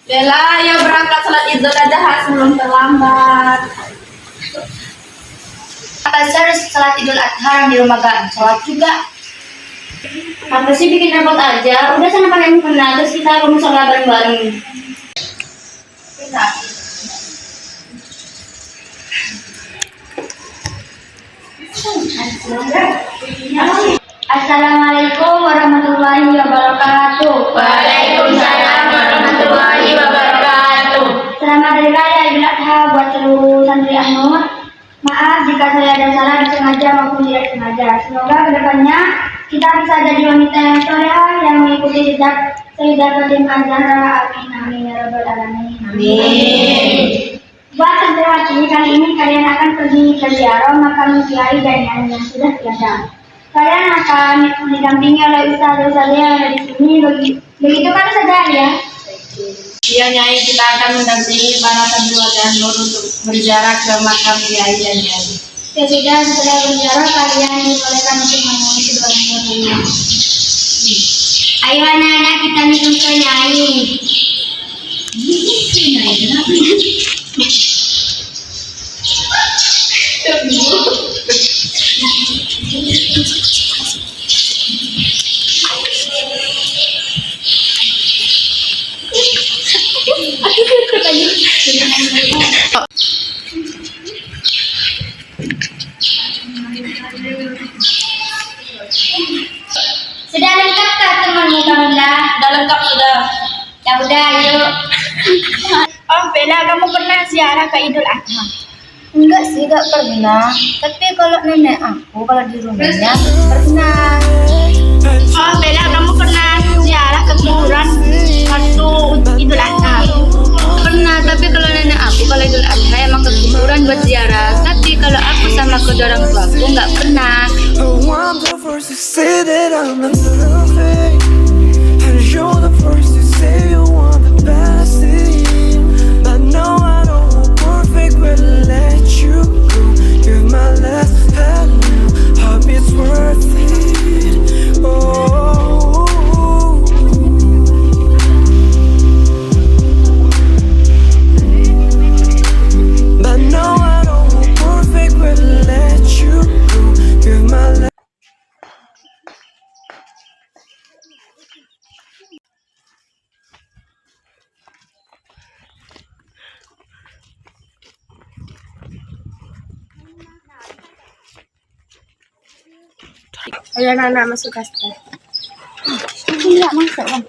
Bella, ayo berangkat sholat Idul Adha sebelum terlambat. Pasar salat Idul Adha di rumah gak sholat juga. Apa sih bikin repot aja? Udah sana pakai mukena, terus kita rumus sholat bareng-bareng. Assalamualaikum warahmatullahi wabarakatuh. Waalaikumsalam warahmatullahi wabarakatuh. Selamat Hari Raya Idul Adha buat seluruh santri An-Nur. Maaf jika saya ada salah disengaja maupun tidak sengaja. Semoga kedepannya kita bisa jadi wanita yang solehah yang mengikuti jejak Sayyidah Fatimah Zahra. Amin amin ya rabbal alamin. Amin. Buat santriwati, kali ini kalian akan pergi ke ziarah makam kiai dan nyai yang sudah tiada. Kalian akan didampingi oleh ustaz-ustaz yang ada di sini. Begitu kan saja ya? Iya Nyai, kita akan mendampingi para santriwati An-Nur untuk berziarah ke makam kiai dan nyai. Ya sudah, setelah berziarah kalian dibolehkan untuk menemui keduanya dulu. Ayo anak-anak kita minum ke nyai. Sudah lengkapkah temanmu Kamila? Sudah lengkap sudah. Ya udah, yuk. Oh Bella, kamu pernah ziarah ke Idul Adha? Enggak sih, enggak pernah. Tapi kalau nenek aku, kalau di rumahnya pernah. Oh Bella, kamu pernah ziarah ke kuburan waktu Idul Adha? Pernah, tapi kalau nenek aku, kalau Idul Adha emang ke kuburan buat ziarah. Tapi kalau aku sama kedua orang tua aku enggak pernah. Oh, I'm the first to say that I'm not perfect, and you're the first to say you want the best thing. But no, I don't want perfect, but let you go. You're my last pet now. Hope it's worth it. Oh. But no, I don't want perfect, but let you go. You're my last. Ayo anak-anak masuk kastel. Enggak masuk, Bang.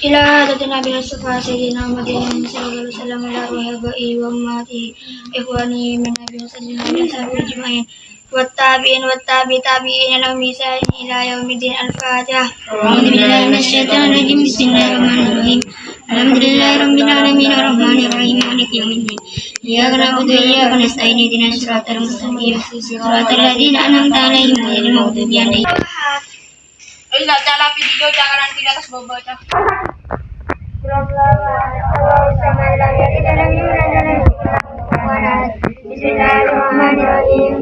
Ila hadatin Nabi Mustafa Sayyidina Muhammadin sallallahu alaihi wasallam ala wahabai wa ummati ikhwani min Nabi sallallahu alaihi wasallam ajma'in wattabi'in tabi'in lahum bi ihsan ila yaumiddin. Al-Fatihah. A'udzu billahi minasyaitonir rajim. Bismillahirrahmanirrahim. Alhamdulillahi rabbil alamin arrahmanir rahim maliki yaumiddin. Iyyaka na'budu wa iyyaka nasta'in ihdinas siratal mustaqim siratal ladzina an'amta 'alaihim ghairil maghdubi 'alaihim. Enggak jalan video, jangan nanti di atas bobo aja. Bismillahirrahmanirrahim.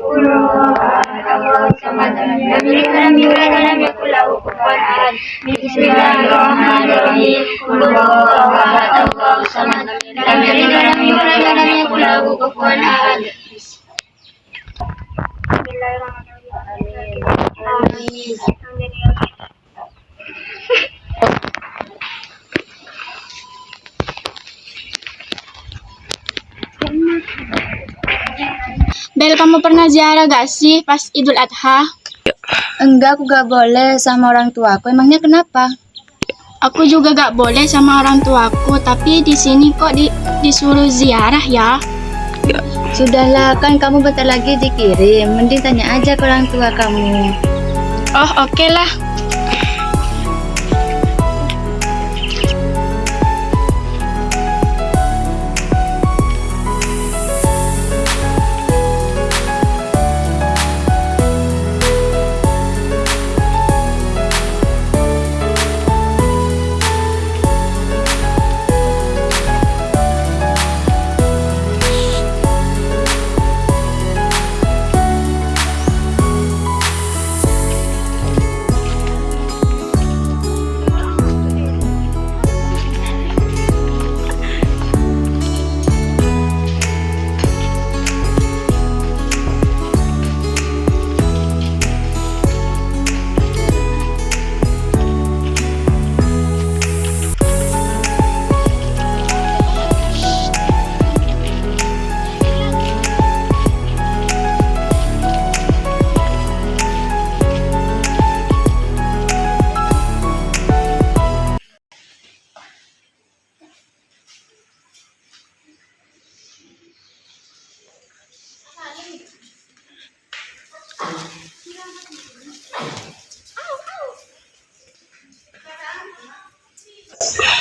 Bel, kamu pernah ziarah gak sih pas Idul Adha? Enggak, aku gak boleh sama orang tua aku. Emangnya kenapa? Aku juga gak boleh sama orang tuaku, tapi di sini kok disuruh ziarah ya? Sudahlah, kan kamu bentar lagi dikirim. Mending tanya aja ke orang tua kamu. Oh, oke lah.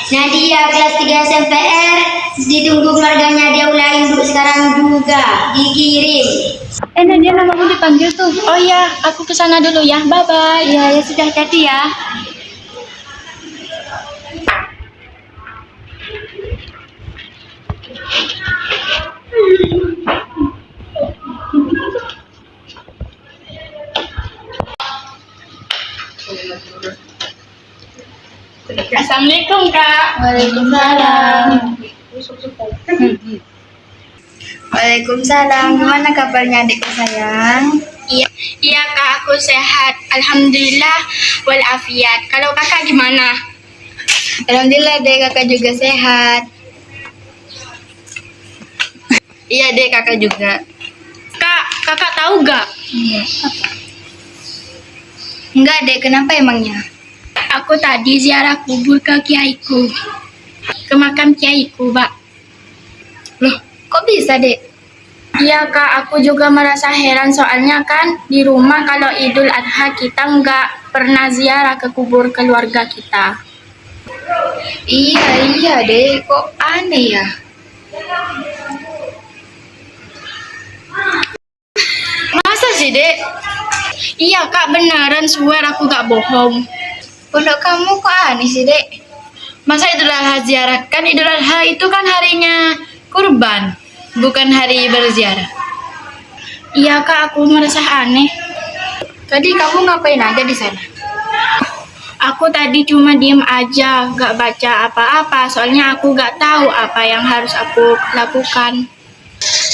Nadia kelas 3 SMPR, ditunggu keluarganya dia ulangi untuk sekarang juga dikirim. Nadia, namamu dipanggil tuh. Oh iya, aku kesana dulu ya. Bye bye. Ya, ya sudah, hati ya. Assalamualaikum Kak. Waalaikumsalam. Waalaikumsalam. Gimana kabarnya adikku sayang? Iya Kak, aku sehat. Alhamdulillah walafiat. Kalau Kakak gimana? Alhamdulillah deh, kakak juga sehat. Iya deh, Kakak juga. Kak, Kakak tahu gak? Iya. Enggak deh, kenapa emangnya? Aku tadi ziarah kubur ke kiaiku. Ke makam kiaiku, Pak. Loh, kok bisa dek? Iya Kak, aku juga merasa heran soalnya kan di rumah kalau Idul Adha kita nggak pernah ziarah ke kubur keluarga kita. Iya deh, kok aneh ya? Masa sih dek? Iya Kak, beneran swear aku gak bohong. Pondok kamu kok aneh sih dek? Masa Idul Adha ziarah? Kan Idul Adha itu kan harinya kurban, bukan hari berziarah. Iya Kak, aku merasa aneh. Tadi kamu ngapain aja di sana? Aku tadi cuma diem aja, gak baca apa-apa, soalnya aku gak tahu apa yang harus aku lakukan.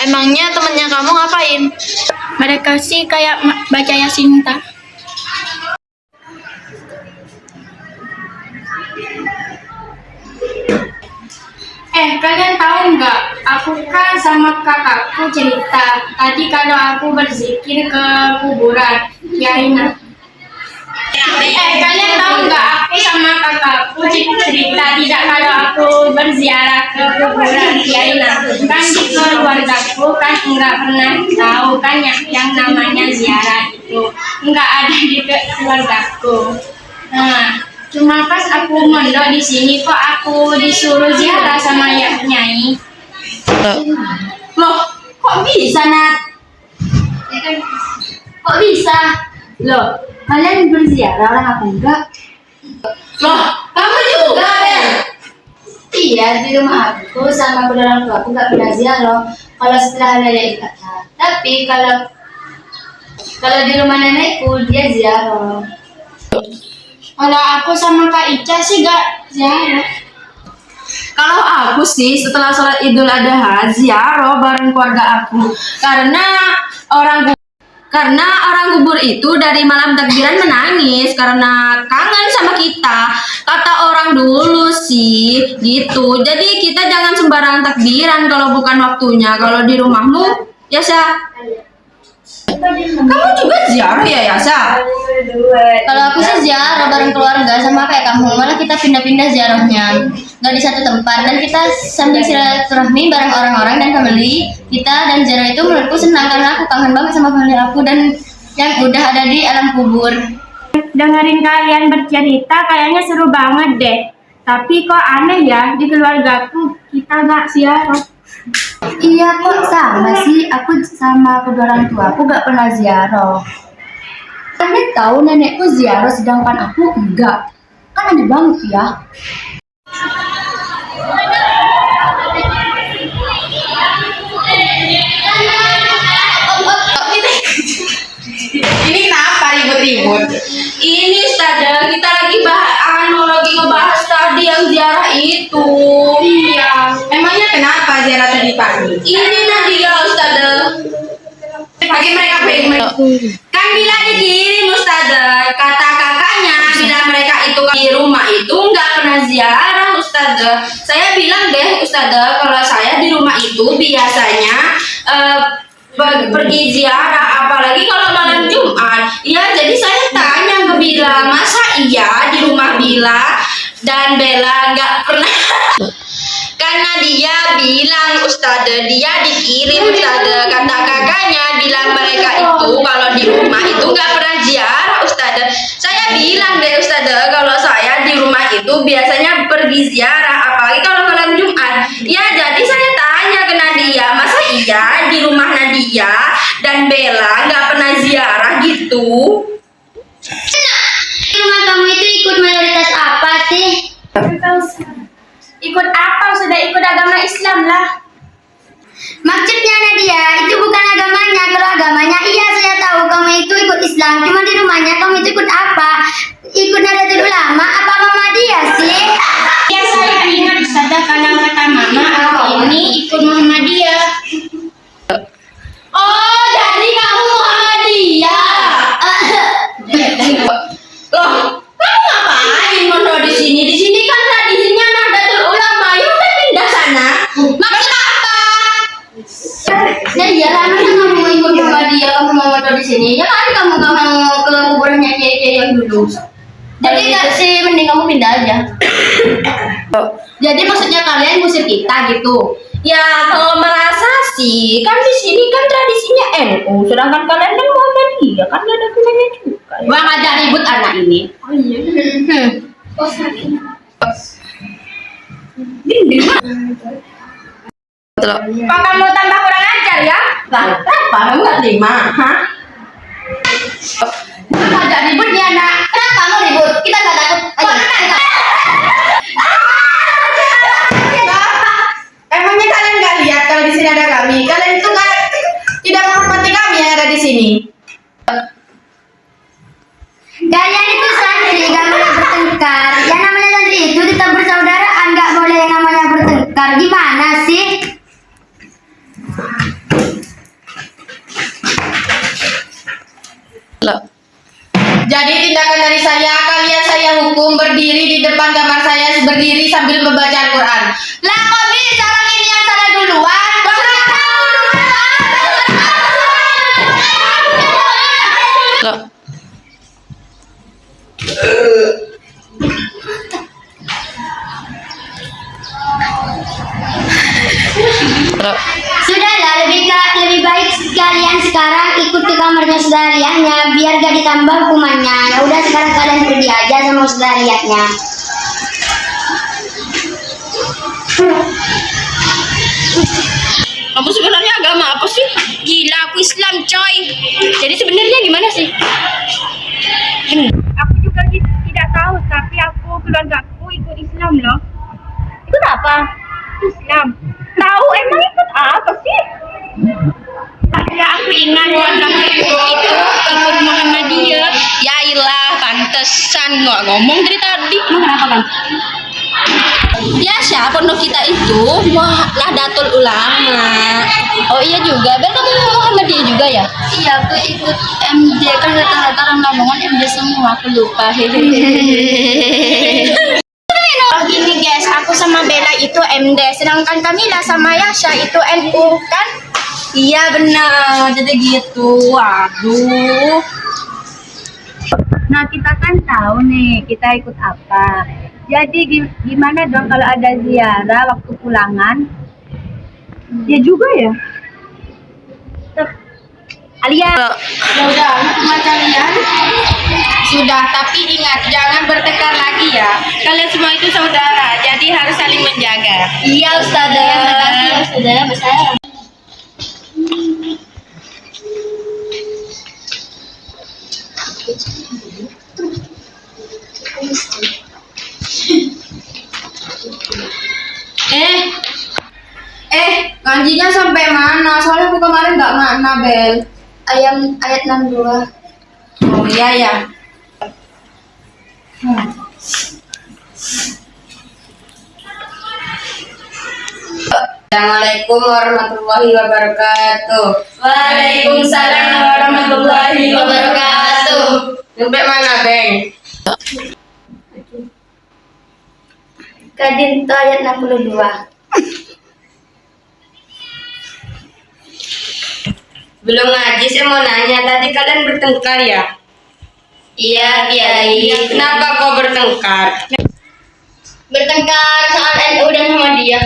Emangnya temennya kamu ngapain? Mereka sih kayak baca Yasin. Kalian tahu nggak? Aku kan sama kakakku cerita tadi kalau aku berzikir ke kuburan Kiai. Kalian tahu nggak? Aku sama kakakku cerita tidak kalau aku berziarah ke kuburan Kiai. Kan di keluargaku kan nggak pernah tahu kan yang namanya ziarah itu nggak ada di keluargaku. Nah, cuma pas aku mondok di sini kok aku disuruh ziarah sama nyai. Loh, kok bisa Nat? Kok bisa? Loh, kalian berziarah orang aku enggak? Loh, kamu juga Ben? Iya, di rumah aku sama kedua orang tua aku nggak pernah ziarah. Kalau setelah hari Idul Adha. Tapi kalau di rumah nenekku dia ziarah. Kalau aku sama Kak Ica sih gak ziarah. Kalau aku sih setelah sholat Idul Adha ziarah bareng keluarga aku. Karena orang kubur itu dari malam takbiran menangis karena kangen sama kita. Kata orang dulu sih gitu. Jadi kita jangan sembarangan takbiran kalau bukan waktunya. Kalau di rumahmu, Yasa? Kamu juga ziarah ya, Yasa? Kalau aku sih ziarah bareng keluarga sama kayak kamu, malah kita pindah-pindah ziarahnya, nggak di satu tempat, dan kita sambil silaturahmi bareng orang-orang dan family kita, dan ziarah itu menurutku senang karena aku kangen banget sama family aku dan yang udah ada di alam kubur. Dengerin kalian bercerita kayaknya seru banget deh. Tapi kok aneh ya, di keluargaku kita gak ziarah. Iya kok sama sih, aku sama kedua orang tua aku gak pernah ziarah. Kalian tahu nenekku ziarah sedangkan aku enggak, kan aneh banget ya. Ini kenapa ribut-ribut? Ini Ustazah, kita lagi lagi ngebahas tadi yang ziarah itu. Iya, emangnya kenapa ziarah tadi pagi? Ini Nadia Ustazah. Pakai mereka kan bila dikirim Ustazah, kata kakaknya bila mereka itu di rumah itu nggak pernah ziarah Ustazah. Saya bilang deh Ustazah, kalau saya di rumah itu biasanya pergi ziarah, apalagi kalau malam Jumat. Ya, jadi saya tanya ke Bila, masa iya di rumah Bila dan Bella nggak pernah? Karena dia bilang Ustazah, dia dikirim Ustazah, kata kakaknya bilang mereka itu kalau di rumah itu nggak pernah ziarah. biasanya pergi ziarah, apalagi kalau malam Jumat. Ya, jadi saya tanya ke Nadia, masa iya di rumah Nadia dan Bella nggak pernah ziarah gitu? Di rumah kamu itu ikut mayoritas apa sih? Ikut apa? Sudah ikut agama Islam lah. Maksudnya Nadia, itu bukan agamanya. Kalau agamanya, iya saya tahu kamu itu ikut Islam. Cuma di rumahnya kamu itu ikut apa? Ikut Nahdlatul Ulama apa Muhammadiyah sih? Ya saya ingat saja karena kata mama aku ini ikut Muhammadiyah. Oh, jadi kamu Muhammadiyah? Loh, kamu ngapain mondok di sini? Di sini kan tradisinya Nahdlatul Ulama. Yuk kita pindah sana. Maksud apa? Ya iyalah, masa kamu mau ikut Muhammadiyah, kamu mau mondok di sini? Ya kali kamu gak mau ke kuburannya kiai-kiai yang dulu. Jadi gak sih, mending kamu pindah aja. Jadi maksudnya kalian ngusir kita gitu? Ya kalau merasa sih, kan di sini kan tradisinya NU, sedangkan kalian kan Muhammadiyah, kan gak ada gunanya juga. Gua ngajak ribut anak ini. Oh iya. Kok kamu tambah kurang ajar ya? Lah, kenapa kamu nggak terima? Hah? Ngajak ribut ya anak. Kenapa kamu ribut? Kita gak takut. Ayo. Emangnya kalian nggak lihat kalau di sini ada kami? Kalian itu nggak tidak menghormati kami yang ada di sini. Kalian itu santri, gak boleh bertengkar. Yang namanya santri itu tetap bersaudaraan, gak boleh yang namanya bertengkar. Gimana sih? Jadi tindakan dari kalian saya hukum berdiri di depan kamar saya, berdiri sambil membaca Al-Quran. Lah kok bisa orang ini yang salah duluan? Sudahlah, lebih baik kalian sekarang ikut ke kamarnya saudariahnya biar gak ditambah hukumannya. Ya udah sekarang kalian pergi aja sama saudariahnya. Kamu sebenarnya agama apa sih? Gila, aku Islam coy. Jadi sebenarnya gimana sih? Aku juga tidak tahu, tapi keluarga aku ikut Islam loh. Itu apa? Islam. Tahu emang ikut apa sih? Ya aku ingat keluarga itu ikut Muhammadiyah. Ya ilah, pantesan nggak ngomong dari tadi. Kenapa kan? Biasa pondok kita itu Nahdlatul Ulama. Oh iya juga, Bel kamu Muhammadiyah juga ya? Iya, aku ikut MJ, kan rata-rata orang Lamongan MJ semua, aku lupa. Oh gini guys, aku sama Bella itu MD, sedangkan Kamila sama Yasha itu NU kan? Iya benar, jadi gitu. Waduh. Nah kita kan tahu nih kita ikut apa. Jadi gimana dong kalau ada ziarah waktu pulangan? Ya juga ya. Alia, ya udah sama kalian. Sudah, tapi ingat jangan bertengkar lagi ya. Kalian semua itu saudara, jadi harus saling menjaga. Iya, Ustazah. Terima kasih, Ustazah. Besar. Ngajinya sampai mana? Soalnya aku kemarin nggak mana, Bel. Ayat 62. Oh iya ya. Assalamualaikum warahmatullahi wabarakatuh. Waalaikumsalam warahmatullahi wabarakatuh. Sampai mana, Beng? Kadin itu ayat 62. Belum ngaji, saya mau nanya. Tadi kalian bertengkar ya? Iya, Kiai. Kenapa kau bertengkar? Bertengkar soal NU dan Muhammadiyah.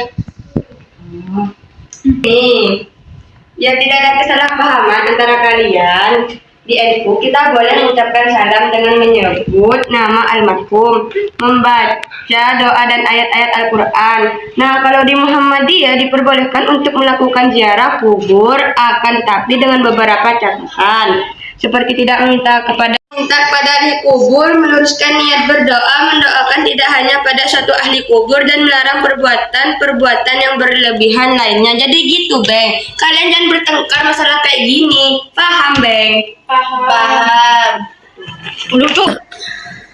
Ya tidak ada kesalahpahaman antara kalian. Di NU kita boleh mengucapkan salam dengan menyebut nama almarhum, membaca doa dan ayat-ayat Al-Quran. Nah, kalau di Muhammadiyah diperbolehkan untuk melakukan ziarah kubur, akan tetapi dengan beberapa catatan, seperti tidak minta kepada ahli kubur, meluruskan niat berdoa, mendoakan tidak hanya pada satu ahli kubur, dan melarang perbuatan yang berlebihan lainnya. Jadi gitu, Beng. Kalian jangan bertengkar masalah kayak gini. Paham, Beng? Paham.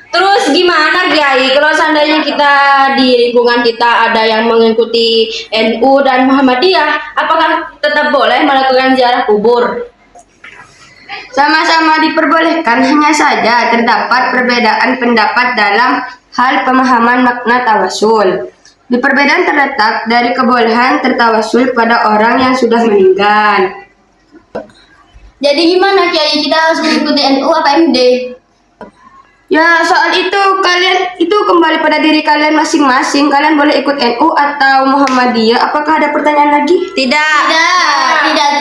Terus gimana Kiai kalau seandainya kita di lingkungan kita ada yang mengikuti NU dan Muhammadiyah, apakah tetap boleh melakukan ziarah kubur? Sama-sama diperbolehkan, hanya saja terdapat perbedaan pendapat dalam hal pemahaman makna tawasul. Di perbedaan terletak dari kebolehan tertawasul pada orang yang sudah meninggal. Jadi gimana Kiai, kita harus mengikuti NU apa MD? Ya, soal itu kembali pada diri kalian masing-masing. Kalian boleh ikut NU atau Muhammadiyah. Apakah ada pertanyaan lagi? Tidak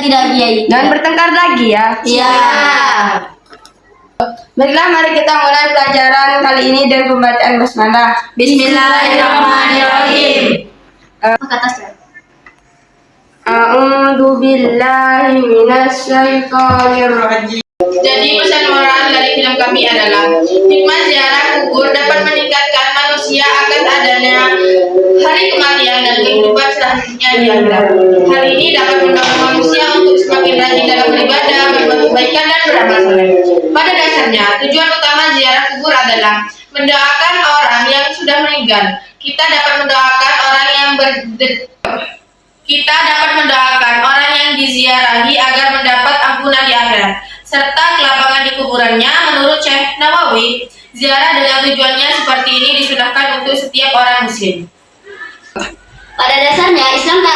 Kiai. Jangan bertengkar lagi ya. Iya. Baiklah, mari kita mulai pelajaran kali ini dengan pembacaan basmalah. Bismillahirrahmanirrahim. A'udzu billahi minasy syaithanir rajim. Jadi pesan moral dari film kami adalah hikmah ziarah kubur dapat meningkatkan manusia akan adanya hari kematian dan kehidupan selanjutnya di akhirat. Hal ini dapat mendorong manusia untuk semakin rajin dalam beribadah, berbuat kebaikan dan beramal saleh. Pada dasarnya, tujuan utama ziarah kubur adalah mendoakan orang yang sudah meninggal. Kita dapat mendoakan orang yang diziarahi agar mendapat ampunan di akhirat, serta kelapangan di kuburannya. Menurut Syekh Nawawi, ziarah dengan tujuannya seperti ini disunahkan untuk setiap orang muslim. Pada dasarnya, Islam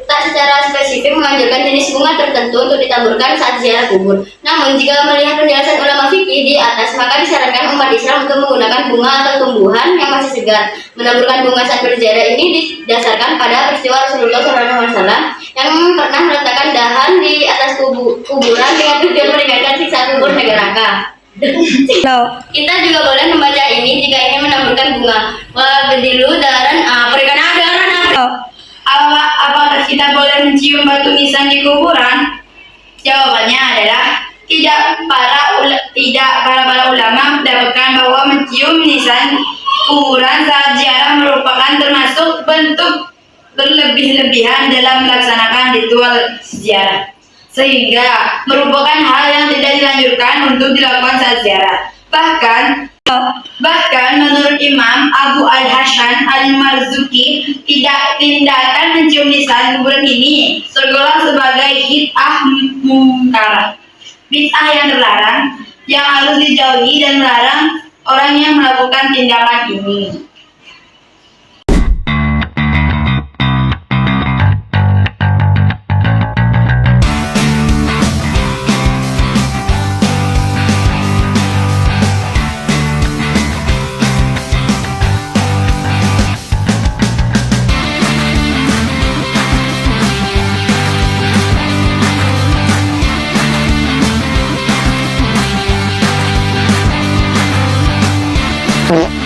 tak secara spesifik menganjurkan jenis bunga tertentu untuk ditaburkan saat ziarah kubur. Namun, jika melihat penjelasan ulama fikih di atas, maka disarankan umat Islam untuk menggunakan bunga atau tumbuhan yang masih segar. Menaburkan bunga saat berziarah ini didasarkan pada peristiwa Rasulullah SAW yang pernah meletakkan dahan di atas kuburan dengan tujuan meringankan siksa kubur hingga neraka. Kita juga boleh membaca ini jika ingin menaburkan bunga. Wabdilu daran berikan daran. Apakah kita boleh mencium batu nisan di kuburan? Jawabannya adalah tidak. Para ulama mendapatkan bahwa mencium nisan kuburan saat ziarah merupakan termasuk bentuk berlebih-lebihan dalam melaksanakan ritual ziarah, sehingga merupakan hal yang tidak dilanjutkan untuk dilakukan saat ziarah. Bahkan menurut Imam Abu Al-Hasan Al-Marzuki, tindakan mencium nisan kuburan ini tergolong sebagai bid'ah mungkar, bid'ah yang terlarang, yang harus dijauhi dan melarang orang yang melakukan tindakan ini. Nih.